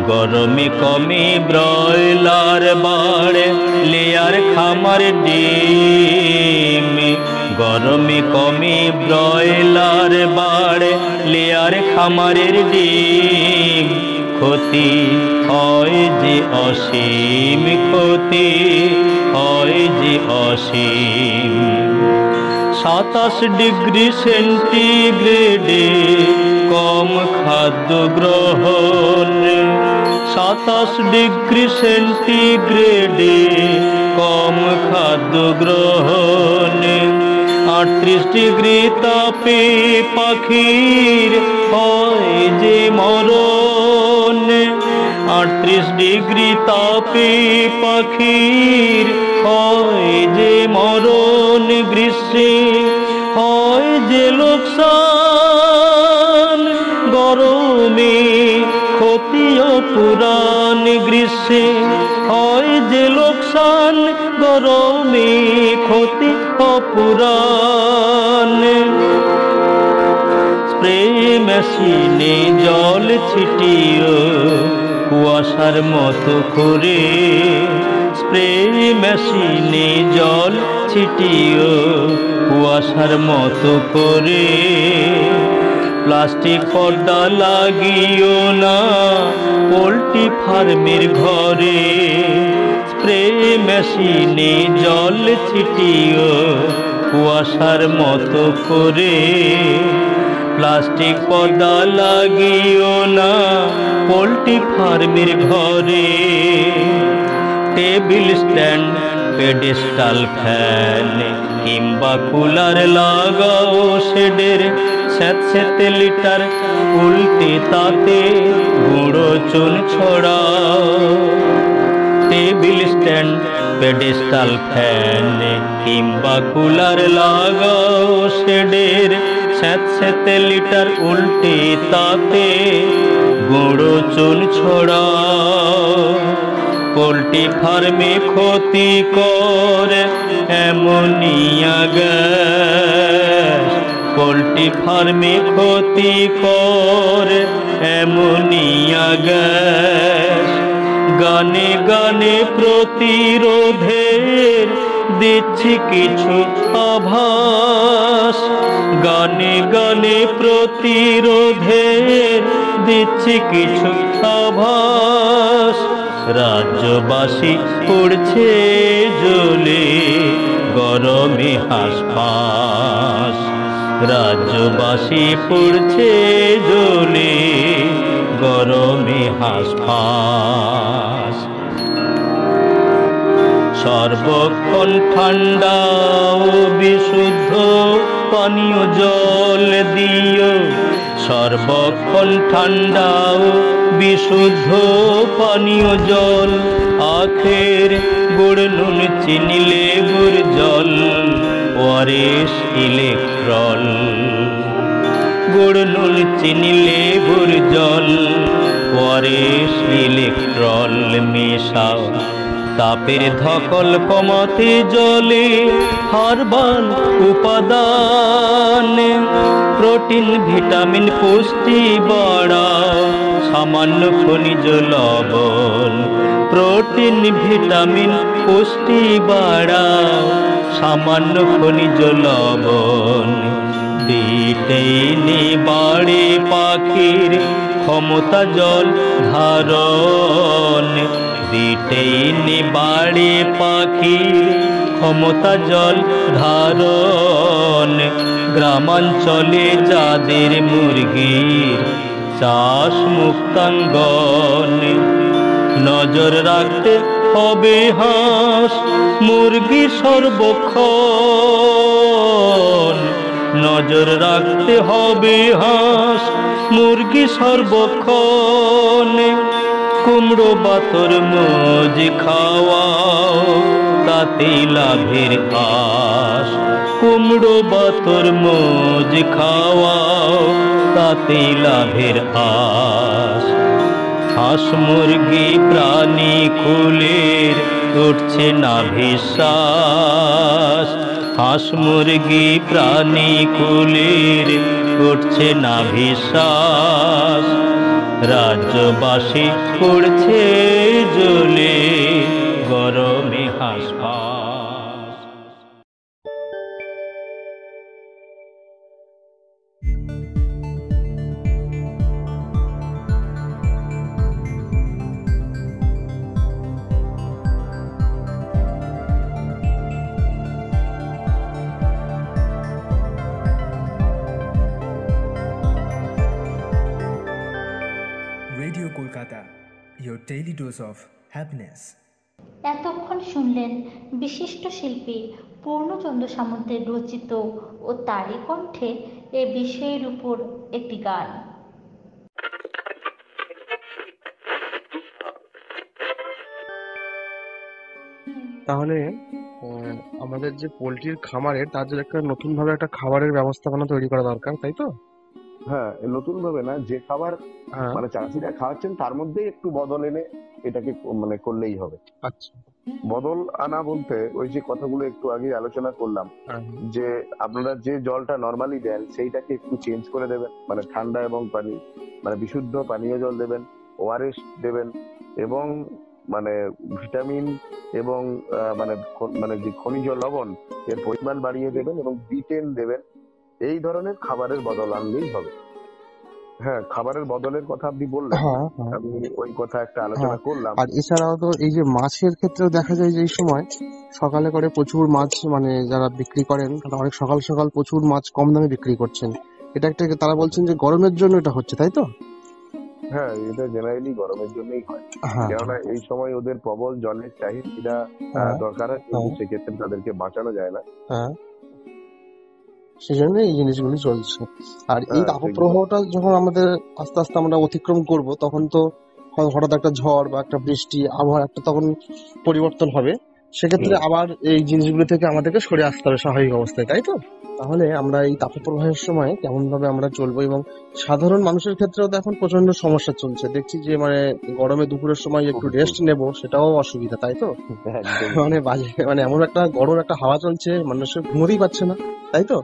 গরমে কমে ব্রয়লার বাড়ে লেয়ার খামার ডিম, গরমে কমে ব্রয়লার বাড়ে লেয়ার খামারের ডিম। ক্ষতি হয় যে অসীম, ক্ষতি হয় যে অসীম। 27 ডিগ্রি সেন্টিগ্রেডে কম খাদ্য গ্রহণ, 27 ডিগ্রি সেন্টিগ্রেডে কম খাদ্য গ্রহণ। 38 ডিগ্রি তাপে পাখির হয় যে মরণ, 38 ডিগ্রি তাপে পাখির হয় যে মরণ। গ্রীষ্মে হয় যে লোকসান, গরমে ক্ষতি অপুরাণ। গ্রীষ্মে হয় যে লোকসান, গরমে ক্ষতি অপুরাণ। স্প্রে মেশিনে জল ছিটিও কুয়াশার মতো করে, স্প্রে মেশিনে জল ছিটিও কুয়াশার মতো করে। প্লাস্টিক পর্দা লাগিও না পোল্ট্রি ফার্মের ঘরে, স্প্রে মেশিনে জল ছিটিও কুয়াশার মতো করে। প্লাস্টিক পর্দা লাগিও না পোল্ট্রি ফার্মের ঘরে। টেবিল স্ট্যান্ড, পেডেস্টাল, ফ্যান কিংবা কুলার লাগাও শেডের স্যাঁতস্যাঁতে লিটার উল্টে তাতে গুঁড়ো চুন ছড়াও। টেবিল স্ট্যান্ড, পেডেস্টাল, ফ্যান কিংবা কুলার লাগাও শেডের স্যাঁতস্যাঁতে লিটার উল্টে তাতে গুঁড়ো চুন ছড়াও। পোল্ট্রি ফার্মে ক্ষতি করে অ্যামোনিয়া গ্যাস, পোল্ট্রি ফার্মে ক্ষতি করে অ্যামোনিয়া গ্যাস। গানে গানে প্রতিরোধের দিচ্ছি কিছু আভাস, গানে গানে প্রতিরোধের দিচ্ছি কিছু আভাস। রাজ্যবাসী পড়ছে জ্বলে গরমে হাঁসফাঁস, রাজ্যবাসী পড়ছে জ্বলে গরমে হাঁসফাঁস। সর্বক্ষণ ঠান্ডা ও বিশুদ্ধ পানীয় জল দিও, সর্বক্ষণ ঠান্ডা ও বিশুদ্ধ পানীয় জল। আখের গুড় নুন চিনি লেবুর জল, ওআরএস ইলেকট্রল। গুড় নুন চিনি লেবুর জল, ওআরএস ইলেকট্রল মেশাও। তাপের ধকল কমাতে জলে হার্বাল উপাদান, প্রোটিন ভিটামিন পুষ্টি বাড়াও সামান্য খনিজ লবণ। প্রোটিন ভিটামিন পুষ্টি বাড়াও সামান্য খনিজ লবণ। দিতেইনি বাড়ে পাখির ক্ষমতা জল ধারণ, দিতেইনি বাড়ে পাখির ক্ষমতা জল ধারণ। গ্রামাঞ্চলে যাদের মুরগির চাষ মুক্তাঙ্গন, নজর রাখতে হবে হাঁস মুরগি সর্বক্ষণ, নজর রাখতে হবে হাঁস মুরগি সর্বক্ষণ। কুমড়ো বা তরমুজ খাওয়াও তাতে লাভের আশ, কুমড়ো বা তরমুজ খাওয়াও তাতে লাভের আশ। হাঁস মুরগি প্রাণী কুলের উঠছে না বিশ্বাস, হাঁস মুরগি প্রাণী কুলের উঠছে না বিশ্বাস। রাজ্যবাসী পড়ছে জ্বলে গরমে হাঁসফাঁস। Radio Kolkata, your daily dose of happiness. এতক্ষণ শুনলেন বিশিষ্ট শিল্পী পূর্ণচন্দ্র সামন্তের রচিত ও তারই কণ্ঠে এ বিষয়ের উপর একটি গান। তাহলে আমাদের যে পোল্ট্রির খামারের তার জন্য একটা নতুন ভাবে একটা খাবারের ব্যবস্থাপনা তৈরি করা দরকার, তাই তো? হ্যাঁ, নতুন ভাবে না, যে খাবার হ্যাঁ, মানে চাষিরা খাওয়াচ্ছেন তার মধ্যেই একটু বদল এনে এটাকে মানে করলেই হবে। আচ্ছা, বদল আনা বলতে ওই যে কথাগুলো একটু আগে আলোচনা করলাম, হ্যাঁ, যে আপনারা যে জলটা নর্মালি দেন সেইটাকে একটু চেঞ্জ করে দেবেন, মানে ঠান্ডা এবং পানি মানে বিশুদ্ধ পানীয় জল দেবেন, ওআরএস দেবেন, এবং মানে ভিটামিন এবং মানে যে খনিজ লবণ এর পরিমাণ বাড়িয়ে দেবেন এবং B10 দেবেন। এই ধরনের খাবারের বদল আনলেই হবে। হ্যাঁ, খাবারের বদলের কথা আপনি বললেন, হ্যাঁ, হ্যাঁ, আমি ওই কথা একটা আলোচনা করলাম। আর এছাড়াও তো এই যে মাছের ক্ষেত্রেও দেখা যায় যে এই সময় সকালে করে প্রচুর মাছ, মানে যারা বিক্রি করেন তারা অনেক সকাল সকাল প্রচুর মাছ কম দামে বিক্রি করছেন। এটা একটা, তারা বলছেন যে গরমের জন্য এটা হচ্ছে, তাই তো? হ্যাঁ, এটা জেনারেলি গরমের জন্যই হয়, হ্যাঁ, কেননা এই সময় ওদের প্রবল জলের চাহিদা হ্যাঁ, দরকার হয়, কিন্তু সেক্ষেত্রে তাদেরকে বাঁচানো যায় না। হ্যাঁ, সেজন্য এই জিনিসগুলি চলছে। আর এই হ্যাঁ, তাপপ্রবাহটা যখন আমাদের আস্তে আস্তে আমরা অতিক্রম করব, তখন তো হঠাৎ একটা ঝড় বা একটা বৃষ্টি আবহাওয়া একটা তখন পরিবর্তন হবে। সেক্ষেত্রে আবার এই জিনিসগুলো থেকে আমাদেরকে সরে আসতে হবে স্বাভাবিক অবস্থায়, তাই তো? তাহলে আমরা এই তাপপ্রবাহের সময় কেমন ভাবে আমরা চলবো, এবং সাধারণ মানুষের ক্ষেত্রেও তো এখন প্রচন্ড সমস্যা চলছে, দেখছি যে মানে গরমে দুপুরের সময় একটু রেস্ট নেব সেটাও অসুবিধা, তাই তো? একদম মানে বাজে, মানে এমন একটা গরম একটা হাওয়া চলছে, মানুষের ঘুমোতেই পারছে না, তাই তো?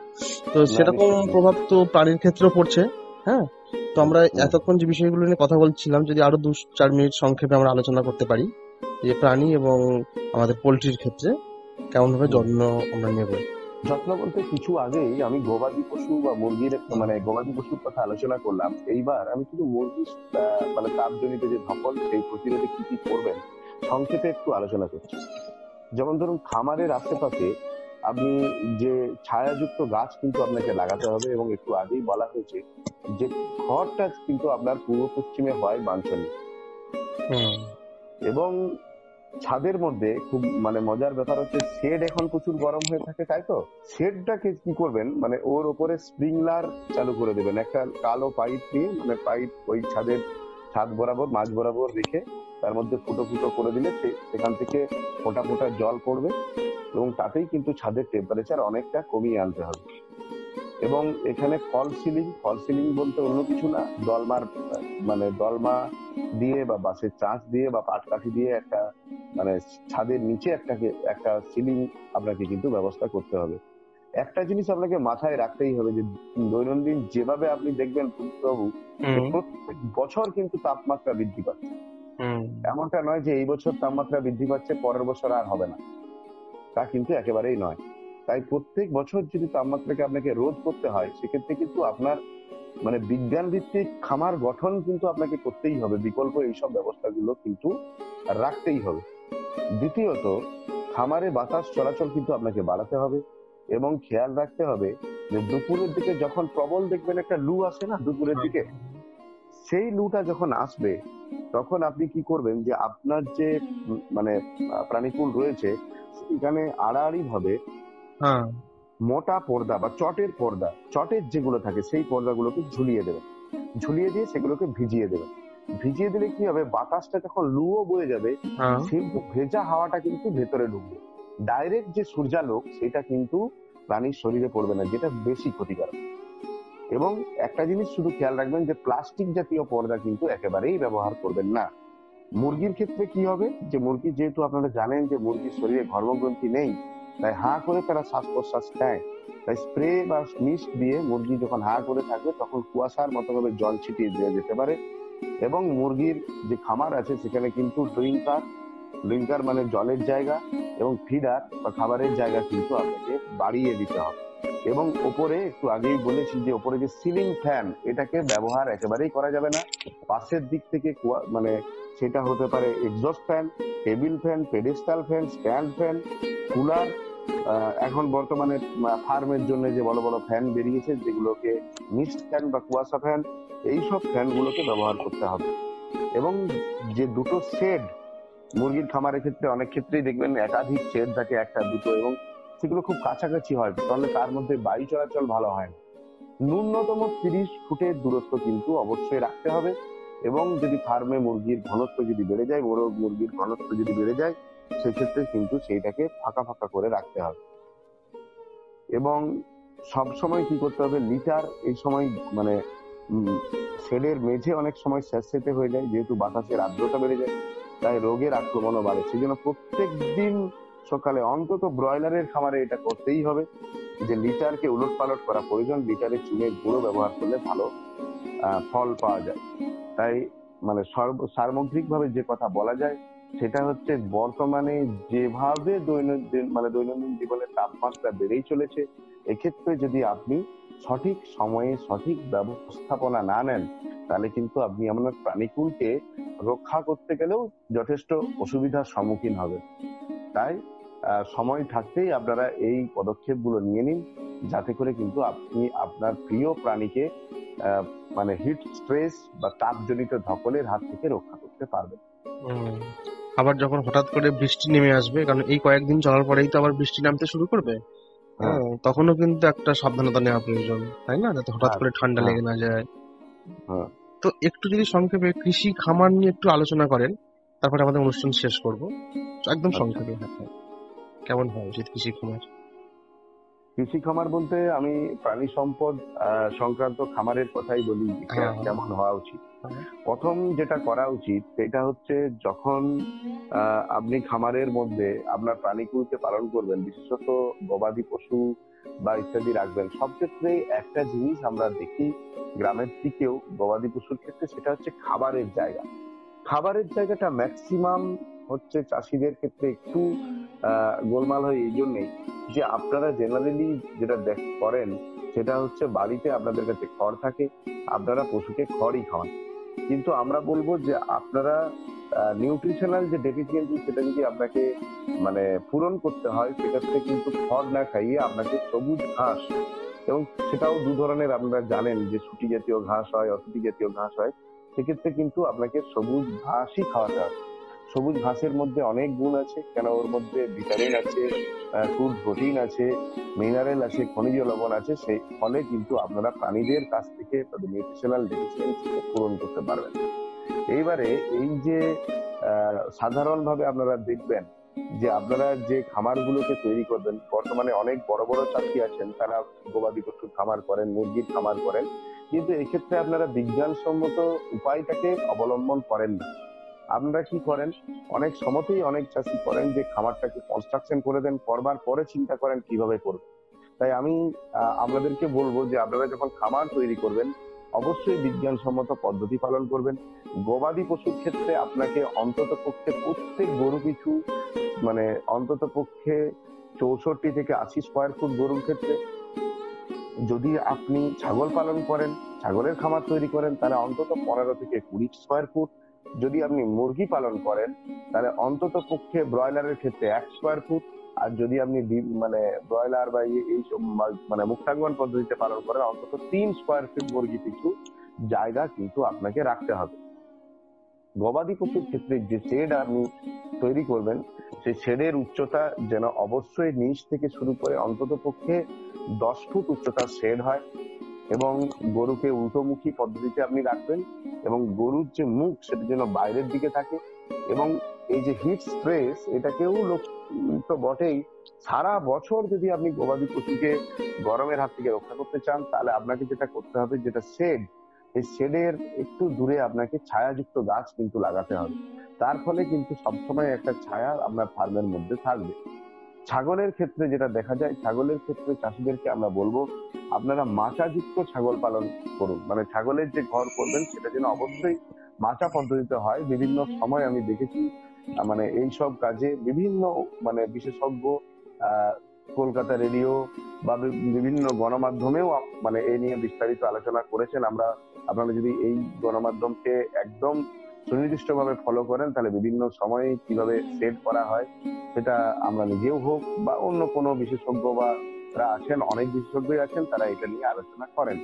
তো না, সেরকম নিশ্চয়ই। প্রভাব তো প্রাণীর ক্ষেত্রেও পড়ছে। হ্যাঁ, তো আমরা হুম। এতক্ষণ যে বিষয়গুলো নিয়ে কথা বলছিলাম, যদি আরো 2-4 মিনিট সংক্ষেপে আমরা আলোচনা করতে পারি যে প্রাণী এবং আমাদের পোল্ট্রির ক্ষেত্রে কেমন ভাবে হুম। যত্ন আমরা নেব। যত্ন বলতে কিছু আগেই আমি গবাদি পশু বা মুরগির মানে গবাদি পশুর কথা আলোচনা করলাম। এইবার আমি শুধু মুরগির মানে তাপজনিত যে ধকল সেই প্রতিরোধে কি কি করবেন সংক্ষেপে একটু আলোচনা করছি। যেমন ধরুন খামারের আশেপাশে আপনি যে ছায়াযুক্ত গাছ কিন্তু আপনাকে লাগাতে হবে, এবং একটু আগেই বলা হয়েছে যে খড়টা কিন্তু আপনার পূর্ব পশ্চিমে হয় বাঞ্ছনীয়। এবং ছাদের মধ্যে খুব মানে মজার ব্যাপার হচ্ছে শেড এখন প্রচুর গরম হয়ে থাকে, তাই তো? শেডটাকে কি করবেন, মানে ওর ওপরে স্প্রিংলার চালু করে দেবেন, একটা কালো পাইপ নিয়ে, মানে পাইপ ওই ছাদ বরাবর মাঝ বরাবর রেখে তার মধ্যে ফুটো ফুটো করে দিলে সেখান থেকে ফোঁটা ফোঁটা জল পড়বে, এবং তাতেই কিন্তু ছাদের টেম্পারেচার অনেকটা কমিয়ে আনতে হবে। এবং এখানে ফল সিলিং বলতে অন্য কিছু না, মানে দলমা দিয়ে বা বাঁশের চাঁচ দিয়ে বা পাটকাঠি দিয়ে একটা মানে ছাদের নিচে একটা সিলিং আপনাকে কিন্তু ব্যবস্থা করতে হবে। একটা জিনিস আপনাকে মাথায় রাখতেই হবে যে দৈনন্দিন যেভাবে আপনি দেখবেন প্রভু, যে প্রত্যেক বছর কিন্তু তাপমাত্রা বৃদ্ধি পাচ্ছে। এমনটা নয় যে এই বছর তাপমাত্রা বৃদ্ধি পাচ্ছে পরের বছর আর হবে না, তা কিন্তু একেবারেই নয়। তাই প্রত্যেক বছর যদি তাপমাত্রাকে আপনাকে রোধ করতে হয়, সেক্ষেত্রে কিন্তু আপনার মানে বিজ্ঞান ভিত্তিক খামার গঠন কিন্তু আপনাকে করতেই হবে, বিকল্প এইসব ব্যবস্থাগুলো কিন্তু রাখতেই হবে। দ্বিতীয়ত, খামারে বাতাস চলাচল কিন্তু আপনাকে বাড়াতে হবে, এবং খেয়াল রাখতে হবে যে দুপুরের দিকে যখন প্রবল দেখবেন একটা লু আসে না দুপুরের দিকে, সেই লুটা যখন আসবে তখন আপনি কি করবেন যে আপনার যে মানে প্রাণীকুল রয়েছে এখানে আড়াআড়ি ভাবে মোটা পর্দা বা চটের যেগুলো থাকে সেই পর্দাগুলোকে ঝুলিয়ে দেবেন, ঝুলিয়ে দিয়ে সেগুলোকে ভিজিয়ে দেবেন। ভিজিয়ে দিলে কি হবে, বাতাসটা যখন লুও বয়ে যাবে সেই ভেজা হাওয়াটা কিন্তু ভেতরে ঢুকবে, ডাইরেক্ট যে সূর্যালোক সেটা কিন্তু প্রাণীর শরীরে পড়বে না, যেটা বেশি ক্ষতিকারক। এবং একটা জিনিস শুধু খেয়াল রাখবেন যে প্লাস্টিক জাতীয় পর্দা কিন্তু একেবারেই ব্যবহার করবেন না। মুরগির ক্ষেত্রে কি হবে, যে মুরগি যেহেতু আপনারা জানেন যে মুরগির শরীরে ঘর্মগ্রন্থি নেই, তাই হাঁ করে তারা শ্বাস প্রশ্বাস নেয়, তাই স্প্রে বা মিস্ট দিয়ে মুরগি যখন হাঁ করে থাকবে তখন কুয়াশার মতো ভাবে জল ছিটিয়ে দেওয়া যেতে পারে। এবং মুরগির যে খামার আছে সেখানে কিন্তু ড্রিঙ্কার মানে জলের জায়গা এবং ফিডার বা খাবারের জায়গা কিন্তু আপনাকে বাড়িয়ে দিতে হবে। এবং ওপরে একটু আগেই বলেছি যে ওপরে যে সিলিং ফ্যান, এটাকে ব্যবহার একেবারেই করা যাবে না। পাশের দিক থেকে মানে সেটা হতে পারে exhaust fan, table fan, pedestal fan, stand fan, cooler, এখন বর্তমানে ফার্মের জন্য যে বড় বড় ফ্যান বেরিয়েছে যেগুলোকে মিস্ট ফ্যান বা কুয়াশা ফ্যান, এইসব ফ্যানগুলোকে ব্যবহার করতে হবে। এবং যে দুটো শেড মুরগির খামারের ক্ষেত্রে অনেক ক্ষেত্রেই দেখবেন একাধিক শেড থাকে, একটা দুটো, এবং সেগুলো খুব কাছাকাছি হয়, তাহলে তার মধ্যে বায়ু চলাচল ভালো হয় না। ন্যূনতম 30 ফুটের দূরত্ব কিন্তু অবশ্যই রাখতে হবে। এবং যদি ফার্মে মুরগির ঘনত্ব যদি বেড়ে যায়, বড় মুরগির ঘনত্ব যদি বেড়ে যায়, সেক্ষেত্রে কিন্তু সেইটাকে ফাঁকা ফাঁকা করে রাখতে হবে। এবং সব সময় কি করতে হবে, লিটার এই সময় মানে শেডের মেঝে অনেক সময় স্যাঁতসেঁতে হয়ে যায়, যেহেতু বাতাসের আর্দ্রতা বেড়ে যায়, তাই রোগের আক্রমণও বাড়ে। সেই জন্য প্রত্যেক দিন সকালে অন্তত ব্রয়লারের খামারে এটা করতেই হবে যে লিটারকে উলট পালট করা প্রয়োজন, লিটারে চুনের গুঁড়ো ব্যবহার করলে ভালো ফল পাওয়া যায়। তাই মানে সামগ্রিকভাবে যে কথা বলা যায় সেটা হচ্ছে বর্তমানে যেভাবে দৈনন্দিন জীবনে তাপমাত্রা বেড়েই চলেছে, এক্ষেত্রে যদি আপনি সঠিক সময়ে সঠিক ব্যবস্থাপনা না নেন, তাহলে কিন্তু আপনি আপনার প্রাণীকুলকে রক্ষা করতে গেলেও যথেষ্ট অসুবিধার সম্মুখীন হবেন। তাই সময় থাকতেই আপনারা এই পদক্ষেপগুলো নিয়ে নিন, যাতে করে কিন্তু আপনি আপনার প্রিয় প্রাণীকে মানে হিট স্ট্রেস বা তাপজনিত ধকলের হাত থেকে রক্ষা করতে পারবেন। আবার যখন হঠাৎ করে বৃষ্টি নেমে আসবে, কারণ এই কয়েকদিন চলার পরেই তো আবার বৃষ্টি নামতে শুরু করবে, তখনও কিন্তু একটা সাবধানতা নেওয়া প্রয়োজন, তাই না, যাতে হঠাৎ করে ঠান্ডা লেগে না যায়। তো একটু যদি সংক্ষেপে কৃষি খামার নিয়ে একটু আলোচনা করেন, তারপরে আমাদের অনুষ্ঠান শেষ করব, একদম সংক্ষেপে। কেমন হওয়া উচিত কৃষি খামার? কৃষি খামার বলতে আমি প্রাণী সম্পদ সংক্রান্ত খামারের কথাই বলি, হ্যাঁ, কেমন হওয়া উচিত। হ্যাঁ। প্রথম যেটা করা উচিত সেটা হচ্ছে, যখন আপনি খামারের মধ্যে আপনার প্রাণীকুলকে পালন করবেন, বিশেষত গবাদি পশু বা ইত্যাদি রাখবেন, সব ক্ষেত্রেই একটা জিনিস আমরা দেখি গ্রামের দিকেও গবাদি পশুর ক্ষেত্রে, সেটা হচ্ছে খাবারের জায়গা। খাবারের জায়গাটা ম্যাক্সিমাম হচ্ছে চাষিদের ক্ষেত্রে একটু গোলমাল হয় এই জন্যেই যে আপনারা জেনারেলি যেটা করেন সেটা হচ্ছে, বাড়িতে আপনাদের কাছে খড় থাকে, আপনারা পশুকে খড়ই খাওয়ান। কিন্তু আমরা বলবো যে আপনারা নিউট্রিশনাল যে ডেফিসিয়েন্সি সেটা যদি আপনাকে মানে পূরণ করতে হয়, সেক্ষেত্রে কিন্তু খড় না খাইয়ে আপনাকে সবুজ ঘাস, এবং সেটাও দু ধরনের, আপনারা জানেন যে সুটি জাতীয় ঘাস হয়, অসুটি জাতীয় ঘাস হয়, সেক্ষেত্রে কিন্তু আপনাকে সবুজ ঘাসই খাওয়াতে হবে। সবুজ ঘাসের মধ্যে অনেক গুণ আছে, কেন ওর মধ্যে ভিটামিন আছে, ফুড প্রোটিন আছে, মিনারেল আছে, খনিজ লবণ আছে। সেই ফলে কিন্তু আপনারা প্রাণীদের কাছ থেকে তাদের নিউট্রিশনাল ডেফিসিয়েন্সিকে পূরণ করতে পারবেন। এইবারে এই যে সাধারণভাবে আপনারা দেখবেন যে আপনারা যে খামারগুলোকে তৈরি করবেন, বর্তমানে অনেক বড় বড় চাষি আছেন, তারা গবাদি পশুর খামার করেন, মুরগির খামার করেন, কিন্তু এক্ষেত্রে আপনারা বিজ্ঞানসম্মত উপায়টাকে অবলম্বন করেন না। আপনারা কি করেন, অনেক সময়তেই অনেক চাষি করেন যে খামারটাকে কনস্ট্রাকশন করে দেন, করবার পরে চিন্তা করেন কিভাবে করবেন। তাই আমি আপনাদেরকে বলবো যে আপনারা যখন খামার তৈরি করবেন, অবশ্যই বিজ্ঞানসম্মত পদ্ধতি পালন করবেন। গবাদি পশুর ক্ষেত্রে আপনাকে অন্তত পক্ষে প্রত্যেক গরু পিছু মানে অন্তত পক্ষে 64 থেকে 80 স্কোয়ার ফুট গরুর ক্ষেত্রে, যদি আপনি ছাগল পালন করেন, ছাগলের খামার তৈরি করেন, তাহলে অন্তত 15 থেকে 20 স্কোয়ার ফুট। যদি আপনি মুরগি পালন করেন, তাহলে অন্তত পক্ষে ব্রয়লারের ক্ষেত্রে 1 স্কোয়ার ফুট। আর যদি আপনি মানে ব্রয়লার বা এইসব মানে মুক্তাঙ্গন পদ্ধতিতে পালন করেন, অন্তত 3 স্কোয়ার ফিট মুরগি পিছু জায়গা কিন্তু আপনাকে রাখতে হবে। গবাদি পশুর ক্ষেত্রে যে শেড আপনি তৈরি করবেন, সেই শেডের উচ্চতা যেন অবশ্যই নিচ থেকে শুরু করে অন্তত পক্ষে 10 ফুট উচ্চতার শেড হয়, এবং গরুকে উল্টোমুখী পদ্ধতিতে আপনি রাখবেন, এবং গরুর যে মুখ সেটা যেন বাইরের দিকে থাকে। এবং এই যে হিট স্ট্রেস, এটাকেও তো বটেই, সারা বছর যদি আপনি গবাদি পশুকে গরমের হাত থেকে রক্ষা করতে চান, তাহলে আপনাকে যেটা করতে হবে, যেটা শেড, এই শেডের একটু দূরে আপনাকে ছায়াযুক্ত গাছ কিন্তু লাগাতে হবে। তার ফলে কিন্তু সবসময় একটা ছায়া আপনার ফার্মের মধ্যে থাকবে। ছাগলের ক্ষেত্রে যেটা দেখা যায়, ছাগলের ক্ষেত্রে চাষিদেরকে আমরা বলবো আপনারা মাচাযুক্ত ছাগল পালন করুন। মানে ছাগলের যে ঘর করবেন সেটা যেন অবশ্যই মাচা পদ্ধতিতে হয়। বিভিন্ন সময় আমি দেখেছি মানে এইসব কাজে বিভিন্ন মানে বিশেষজ্ঞ কলকাতা রেডিও বা বিভিন্ন গণমাধ্যমেও মানে এই নিয়ে বিস্তারিত আলোচনা করেছেন। আপনারা যদি এই গণমাধ্যমকে একদম সুনির্দিষ্টভাবে ফলো করেন, তাহলে বিভিন্ন সময়ে কিভাবে সেট করা হয় সেটা আমরা নিজেও হোক বা অন্য কোনো বিশেষজ্ঞ বা আছেন, অনেক বিশেষজ্ঞই আছেন, তারা এটা নিয়ে আলোচনা করেন।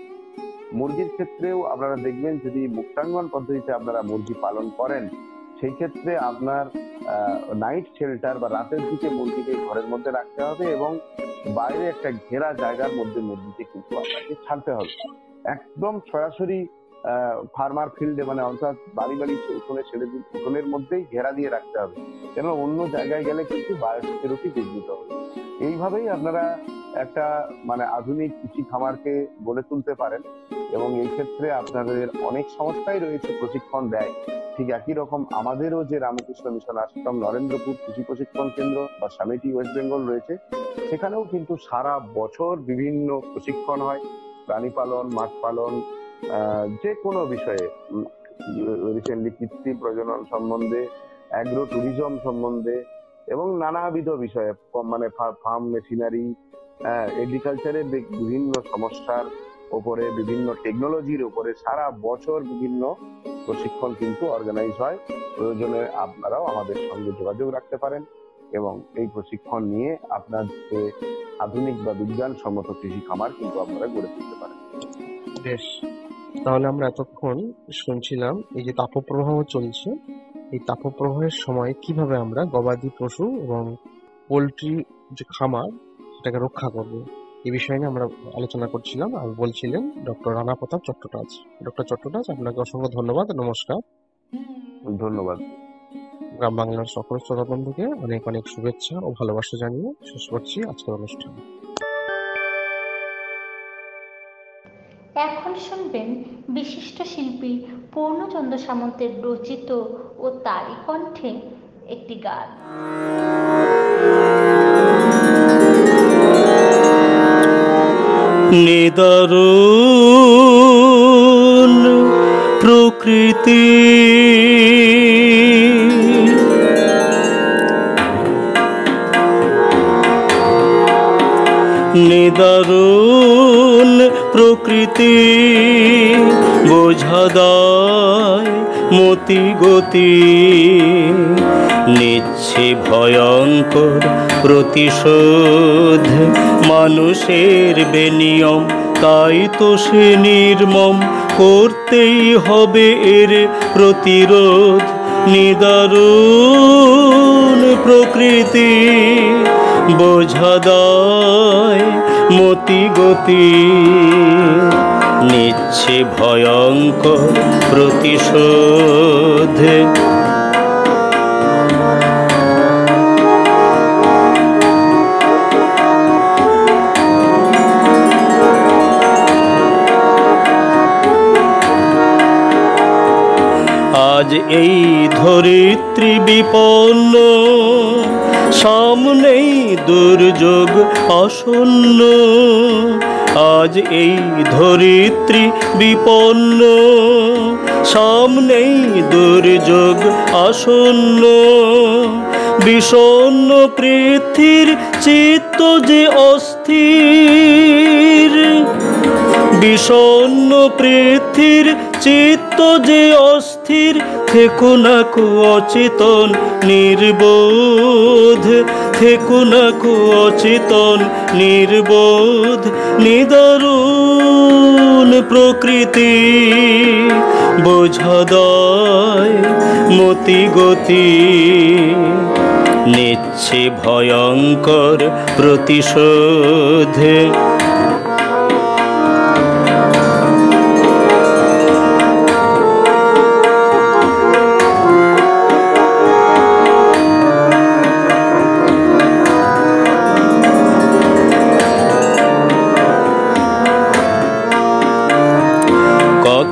মুরগির ক্ষেত্রেও আপনারা দেখবেন, যদি মুক্তাঙ্গন পদ্ধতিতে আপনারা মুরগি পালন করেন, সেই ক্ষেত্রে আপনার নাইট শেল্টার বা রাতের দিকে মুরগিকে ঘরের মধ্যে রাখতে হবে, এবং বাইরে একটা ঘেরা জায়গার মধ্যে মুরগিকে কিন্তু আপনাকে ছাড়তে হবে। একদম সরাসরি ফার্মার ফিল্ডে, মানে অর্থাৎ বাড়ি বাড়ি উঠোনে ছেড়ে দিন, উঠোনের মধ্যেই ঘেরা দিয়ে রাখতে হবে, কেন অন্য জায়গায় গেলে কিন্তু বায়োসিকিউরিটি বিঘ্নিত হবে। এইভাবেই আপনারা একটা মানে আধুনিক কৃষি খামারকে গড়ে তুলতে পারেন, এবং এই ক্ষেত্রে আপনাদের অনেক সংস্থাই রয়েছে প্রশিক্ষণ দেয়। ঠিক একই রকম আমাদেরও যে রামকৃষ্ণ মিশন আশ্রম নরেন্দ্রপুর কৃষি প্রশিক্ষণ কেন্দ্র বা সামিটি ওয়েস্ট বেঙ্গল রয়েছে, সেখানেও কিন্তু সারা বছর বিভিন্ন প্রশিক্ষণ হয়, প্রাণী পালন, মাছ পালন, যে কোনো বিষয়ে, রিসেন্টলি কৃত্রিম প্রজনন সম্বন্ধে, অ্যাগ্রো ট্যুরিজম সম্বন্ধে, এবং নানাবিধ বিষয়ে, মানে ফার্ম মেশিনারি, এগ্রিকালচারের বিভিন্ন সমস্যার উপরে, বিভিন্ন টেকনোলজির উপরে সারা বছর বিভিন্ন প্রশিক্ষণ কিন্তু অর্গানাইজ হয়। প্রয়োজনে আপনারাও আমাদের সঙ্গে যোগাযোগ রাখতে পারেন, এবং এই প্রশিক্ষণ নিয়ে আপনাদের আধুনিক বা বিজ্ঞানসম্মত কৃষি খামার কিন্তু আপনারা গড়ে তুলতে পারেন। বেশ, তাহলে আমরা এতক্ষণ শুনছিলাম এই যে তাপপ্রবাহ চলছে, এই তাপপ্রবাহের সময় কিভাবে আমরা গবাদি পশু এবং পোলট্রি যে খামার সেটাকে রক্ষা করব, এই বিষয়ে নিয়ে আমরা আলোচনা করছিলাম। আর বলছিলেন ডক্টর রানা প্রতাপ চট্টোপাধ্যায়। ডক্টর চট্টোপাধ্যায়, আপনাকে অসংখ্য ধন্যবাদ। নমস্কার। ধন্যবাদ। গ্রাম বাংলার সকল শ্রোতা বন্ধুকে অনেক অনেক শুভেচ্ছা ও ভালোবাসা জানিয়ে শেষ করছি আজকের অনুষ্ঠান। এখন শুনবেন বিশিষ্ট শিল্পী পূর্ণচন্দ্র সামন্তের রচিত ও তারই কণ্ঠে একটি গান। নিদারুণ প্রকৃতি নিদারুণ প্রকৃতি বোঝা দায় মতি গতি নিচ্ছে ভয়ঙ্কর প্রতিশোধ মানুষের বেনিয়ম তাই তো সে নির্মম করতেই হবে এর প্রতিরোধ নিদারুণ প্রকৃতি বোঝা দায় মতি গতি নিচ্ছে ভয়ঙ্কর প্রতিশোধ আজ এই ধরিত্রী বিপন্ন সামনেই দুর্যোগ আসন্ন আজ এই ধরিত্রী বিপন্ন সামনেই দুর্যোগ আসন্ন বিষণ্ণ পৃথিবীর চিত্ত যে অস্থির বিষণ্ণ পৃথিবীর চিত্ত যে অস্থির থেকো না কো অচেতন নির্বোধ থেকো না কো অচেতন নির্বোধ নিদারুণ প্রকৃতি বোঝা দায় মতি গতি নিচ্ছে ভয়ঙ্কর প্রতিশোধ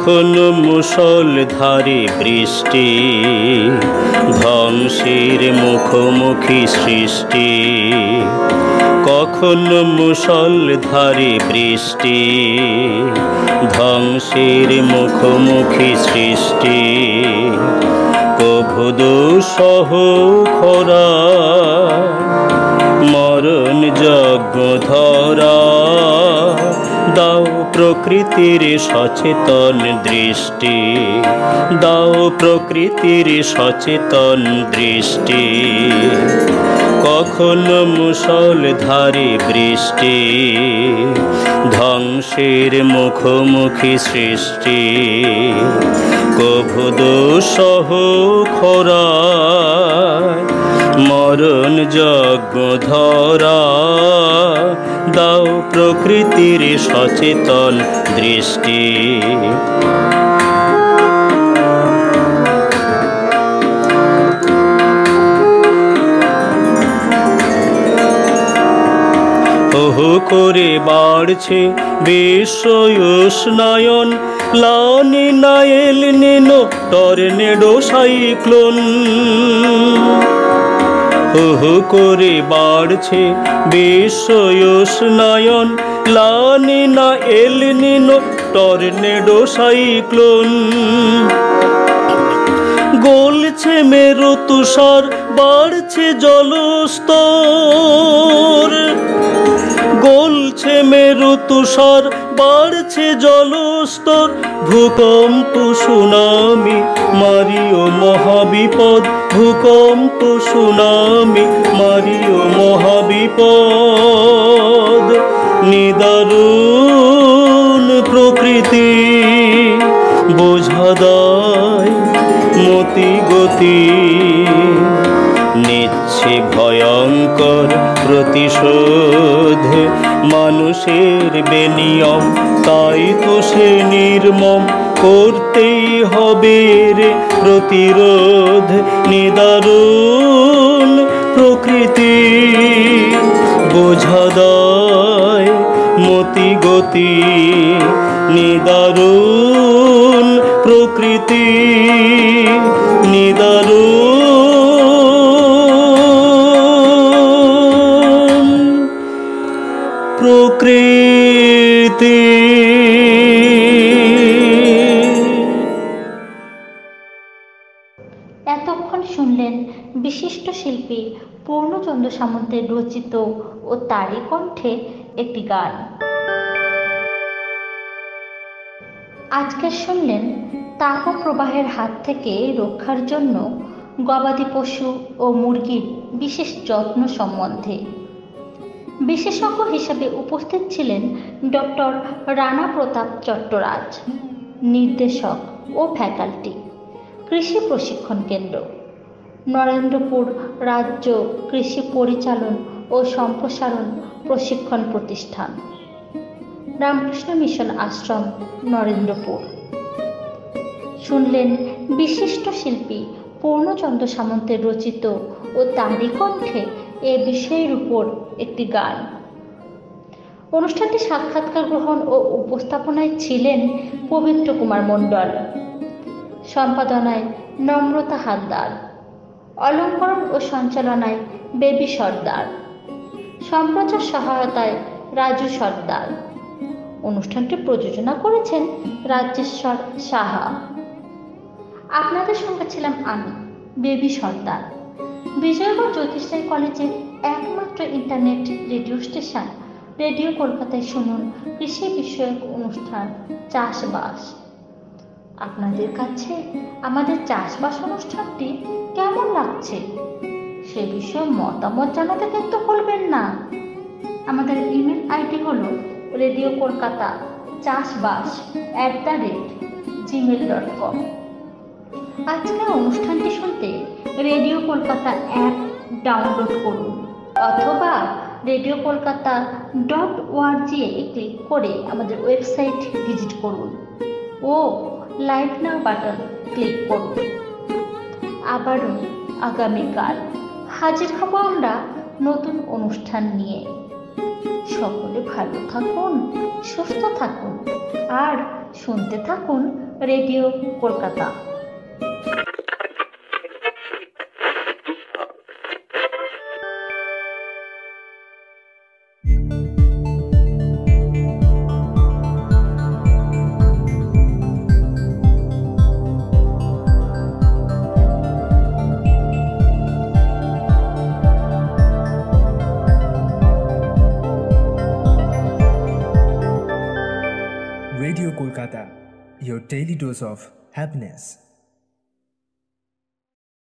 কখনো মুষলধারে বৃষ্টি ধ্বংসের মুখোমুখি সৃষ্টি কখনো মুষলধারে বৃষ্টি ধ্বংসের মুখোমুখি সৃষ্টি কভু দুঃসহ খরা মরণ যজ্ঞ ধরা দাও প্রকৃতির সচেতন দৃষ্টি দাও প্রকৃতির সচেতন দৃষ্টি কখনো মুষলধারে বৃষ্টি ধ্বংসের মুখোমুখি সৃষ্টি কভু দুঃসহ খরা মরণ যজ্ঞ ধরা দাও প্রকৃতির সচেতন দৃষ্টি হো করে বাড়ছে বিশ্ব উষ্ণায়ন লানি নাইল নিনো টর্নেডো সাইক্লোন হো করে বাড়ছে বিশ্ব উষ্ণায়ন লানি না এল নিনো টর্নেডো সাইক্লোন গলছে মেরু তুষার বাড়ছে জলস্তর গলছে মেরু তুষার বাড়ছে জলস্তর ভূকম্প সুনামি মারিও মহাবিপদ ভূকম্প সুনামি মারিও মহাবিপদ নিদারুণ প্রকৃতি বোঝা দায় মতি গতি নিচ্ছে ভয়ঙ্কর প্রতিশোধ মানুষের বেনিয়ম তাই তো সে নির্মম করতেই হবে রে প্রতিরোধ নিদারুণ প্রকৃতি বোঝা দায় মতি গতি নিদারুণ প্রকৃতি নিদারুণ প্রকৃতি। এতক্ষণ শুনলেন বিশিষ্ট শিল্পী পূর্ণচন্দ্র সামন্তের রচিত ও তারই কণ্ঠে একটি গান। আজকে শুনলেন তাপপ্রবাহের হাত থেকে রক্ষার জন্য গবাদি পশু ও মুরগির বিশেষ যত্ন সম্বন্ধে। বিশেষজ্ঞ হিসেবে উপস্থিত ছিলেন ডক্টর রানা প্রতাপ চট্টরাজ, নির্দেশক ও ফ্যাকাল্টি, কৃষি প্রশিক্ষণ কেন্দ্র, নরেন্দ্রপুর রাজ্য কৃষি পরিচালন ও সম্প্রসারণ প্রশিক্ষণ প্রতিষ্ঠান, রামকৃষ্ণ মিশন আশ্রম, নরেন্দ্রপুর। শুনলেন বিশিষ্ট শিল্পী পূর্ণচন্দ্র সামন্তের রচিত ও তারই কণ্ঠে এ বিষয়ের উপর একটি গান। অনুষ্ঠানটি সাক্ষাৎকার গ্রহণ ও উপস্থাপনায় ছিলেন পবিত্র কুমার মণ্ডল, সম্পাদনায় নম্রতা হালদার, অলঙ্করণ ও সঞ্চালনায় বেবি সর্দার, সম্প্রচার সহায়তায় রাজু সর্দার। অনুষ্ঠানটি প্রযোজনা করেছেন রাজেশ্বর সাহা। আপনাদের সঙ্গে ছিলাম আমি, বেবি সর্দার। বিজয়গড় জ্যোতিষরায় কলেজের একমাত্র ইন্টারনেট রেডিও স্টেশন রেডিও কলকাতায় শুনুন কৃষি বিষয়ক অনুষ্ঠান চাষবাস। আপনাদের কাছে আমাদের চাষবাস অনুষ্ঠানটি কেমন লাগছে সে বিষয়ে মতামত জানাতে কিন্তু ভুলবেন না। আমাদের ইমেল আইডি হলো radiokolkata@gmail.com। আজকের অনুষ্ঠানটি শুনতে রেডিও কলকাতা অ্যাপ ডাউনলোড করুন অথবা radiokolkata.org-এ ক্লিক করে আমাদের ওয়েবসাইট ভিজিট করুন ও লাইভ নাও বাটন ক্লিক করুন। আবারও আগামীকাল হাজির হব আমরা নতুন অনুষ্ঠান নিয়ে। সকলে ভালো থাকুন, সুস্থ থাকুন আর শুনতে থাকুন radio Kolkata. Radio Kolkata, your daily dose of happiness.